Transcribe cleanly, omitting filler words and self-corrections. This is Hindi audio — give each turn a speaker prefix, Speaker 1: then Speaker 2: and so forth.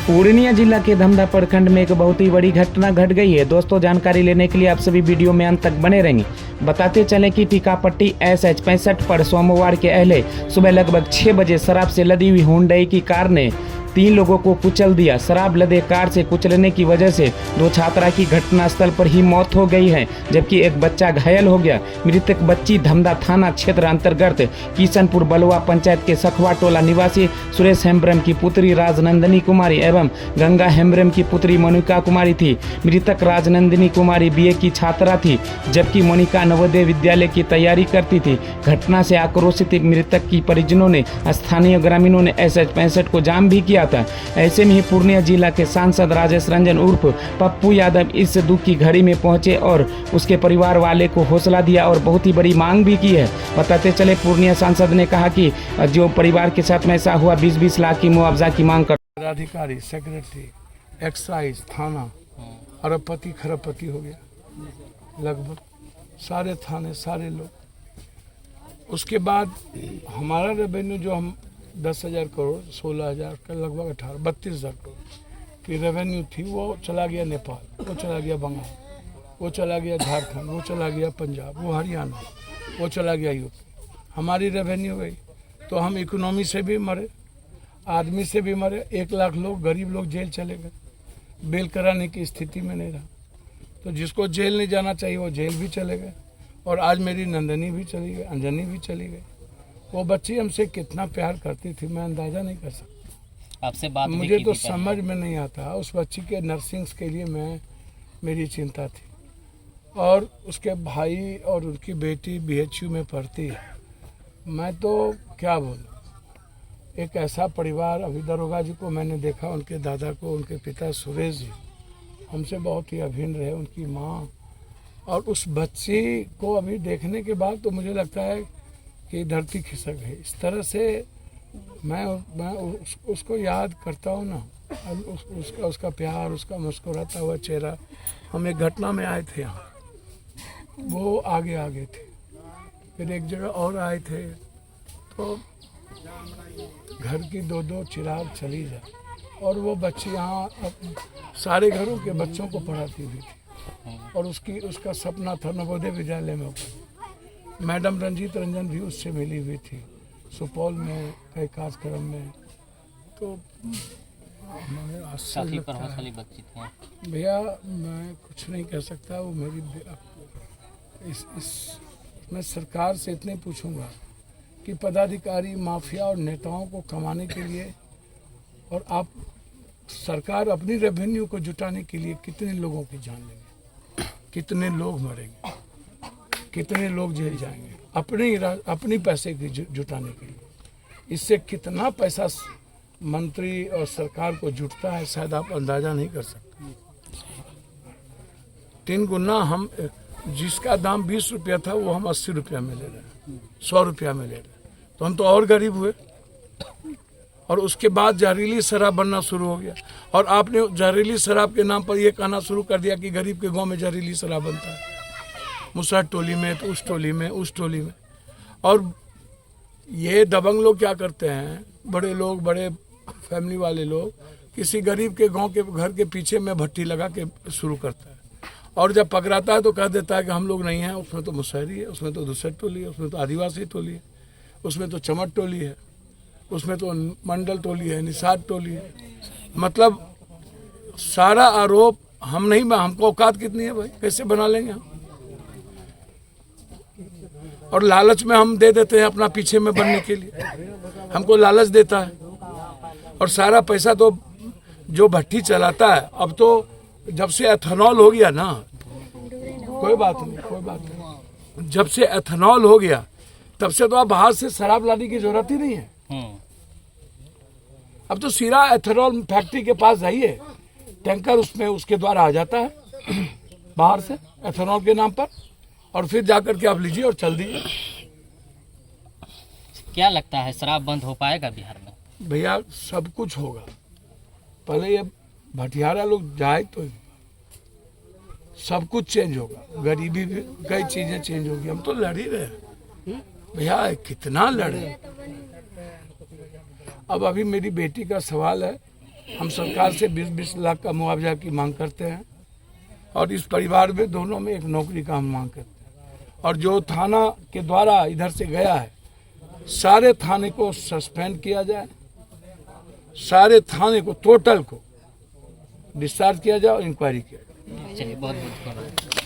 Speaker 1: पूर्णिया जिला के धमधा प्रखंड में एक बहुत ही बड़ी घटना घट गई है। दोस्तों, जानकारी लेने के लिए आप सभी वीडियो में अंत तक बने रहेंगे। बताते चलें कि टीकापट्टी SH 65 पर सोमवार के अहले सुबह लगभग 6 बजे शराब से लदी हुई हुंडई की कार ने 3 लोगों को कुचल दिया। शराब लदे कार से कुचलने की वजह से 2 छात्रा की घटनास्थल पर ही मौत हो गई है, जबकि एक बच्चा घायल हो गया। मृतक बच्ची धमधा थाना क्षेत्र अंतर्गत किशनपुर बलुआ पंचायत के सखवा टोला निवासी सुरेश हेम्ब्रम की पुत्री राजनंदिनी कुमारी एवं गंगा हेम्ब्रम की पुत्री मोनिका कुमारी थी। मृतक राजनंदिनी कुमारी BA की छात्रा थी, जबकि मोनिका नवोदय विद्यालय की तैयारी करती थी। घटना से आक्रोशित मृतक की परिजनों ने स्थानीय ग्रामीणों ने SH 65 को जाम भी किया था। ऐसे में ही पूर्णिया जिला के सांसद राजेश रंजन उर्फ पप्पू यादव इस दुख की घड़ी में पहुंचे और उसके परिवार वाले को हौसला दिया और बहुत ही बड़ी मांग भी की है। बताते चले, पूर्णिया सांसद ने कहा कि जो परिवार के साथ में ऐसा हुआ 20-20 लाख की मुआवजा की मांग कर
Speaker 2: अधिकारी, सेक्रेटरी, एक्साइज, थाना अरबपति खरबपति हो गया, लगभग सारे थाने, सारे लोग। उसके बाद हमारा रेवेन्यू जो हम 10,000 करोड़ 16,000 का लगभग 32,000 करोड़ की रेवेन्यू थी, वो चला गया नेपाल, वो चला गया बंगाल, वो चला गया झारखंड, वो चला गया पंजाब, वो हरियाणा, वो चला गया यूपी। हमारी रेवेन्यू गई तो हम इकोनॉमी से भी मरे, आदमी से भी मरे। 1 लाख लोग, गरीब लोग जेल चले गए, बेल कराने की स्थिति में नहीं रहा। तो जिसको जेल नहीं जाना चाहिए वो जेल भी चले गए। और आज मेरी नंदनी भी चली गई, अंजनी भी चली गई। वो बच्ची हमसे कितना प्यार करती थी, मैं अंदाज़ा नहीं कर सकता।
Speaker 3: आपसे बात
Speaker 2: मुझे तो समझ में नहीं आता। उस बच्ची के नर्सिंग के लिए मेरी चिंता थी। और उसके भाई और उनकी बेटी BHU में पढ़ती है। मैं तो क्या बोलूं, एक ऐसा परिवार, अभी दरोगा जी को मैंने देखा, उनके दादा को, उनके पिता सुरेश जी हमसे बहुत ही अभिन्न रहे, उनकी माँ। और उस बच्ची को अभी देखने के बाद तो मुझे लगता है कि धरती खिसक गई। इस तरह से मैं उसको याद करता हूँ ना, उसका प्यार, उसका मुस्कुराता हुआ चेहरा। हम एक घटना में आए थे यहाँ, वो आगे थे, फिर एक जगह और आए थे, तो घर की 2-2 चिराग चली जाए। और वो बच्ची यहाँ सारे घरों के बच्चों को पढ़ाती हुई थी और उसका सपना था नवोदय विद्यालय में। मैडम रंजीत रंजन भी उससे मिली हुई थी सुपौल में कई कार्यक्रम में। तो हमें आश्चर्य लगता है भैया, मैं कुछ नहीं कह सकता। वो मेरी मैं सरकार से इतने पूछूंगा कि पदाधिकारी, माफिया और नेताओं को कमाने के लिए, और आप सरकार अपनी रेवेन्यू को जुटाने के लिए कितने लोगों की जान लेंगे, कितने लोग मरेंगे, कितने लोग जेल जाएंगे अपनी पैसे की जुटाने के लिए। इससे कितना पैसा मंत्री और सरकार को जुटता है, शायद आप अंदाजा नहीं कर सकते। 3 गुना हम, जिसका दाम 20 रुपया था वो हम 80 रुपया में ले रहे हैं, 100 रुपया में ले रहे हैं। तो हम तो और गरीब हुए। और उसके बाद जहरीली शराब बनना शुरू हो गया। और आपने जहरीली शराब के नाम पर यह कहना शुरू कर दिया कि गरीब के गांव में जहरीली शराब बनता है, मुसहर टोली में, तो उस टोली में, उस टोली में। और ये दबंग लोग क्या करते हैं, बड़े लोग, बड़े फैमिली वाले लोग, किसी गरीब के गांव के घर के पीछे में भट्टी लगा के शुरू करता है। और जब पकड़ाता है तो कह देता है कि हम लोग नहीं हैं, उसमें तो मुसहरी है, उसमें तो दूसरी टोली है, उसमें तो आदिवासी टोली है, उसमें तो चमट टोली है, उसमें तो मंडल टोली है, निषाद टोली है। मतलब सारा आरोप हम नहीं, हमको औकात कितनी है भाई, कैसे बना लेंगे हम? और लालच में हम दे देते हैं अपना पीछे में बनने के लिए, हमको लालच देता है। और सारा पैसा तो जो भट्टी चलाता है, अब तो जब से एथेनॉल हो गया ना, कोई बात नहीं, जब से एथेनॉल हो गया तब से तो अब बाहर से शराब लाने की जरूरत ही नहीं है। अब तो सीधा एथेनॉल फैक्ट्री के पास जाइए, टैंकर उसमें उसके द्वारा आ जाता है बाहर से एथेनॉल के नाम पर, और फिर जाकर के आप लीजिए और चल दीजिए।
Speaker 3: क्या लगता है, शराब बंद हो पाएगा बिहार में?
Speaker 2: भैया सब कुछ होगा, पहले ये भटियारा लोग जाए तो सब कुछ चेंज होगा। गरीबी भी, कई चीजें चेंज होगी। हम तो लड़ ही रहे भैया, कितना लड़े। अब अभी मेरी बेटी का सवाल है हम सरकार से 20-20 लाख का मुआवजा की मांग करते हैं और इस परिवार में दोनों में एक नौकरी का हम मांग करते हैं। और जो थाना के द्वारा इधर से गया है, सारे थाने को सस्पेंड किया जाए, सारे थाने को टोटल को डिस्चार्ज किया जाए और इंक्वायरी किया जाए।
Speaker 3: चलिए बहुत बहुत धन्यवाद।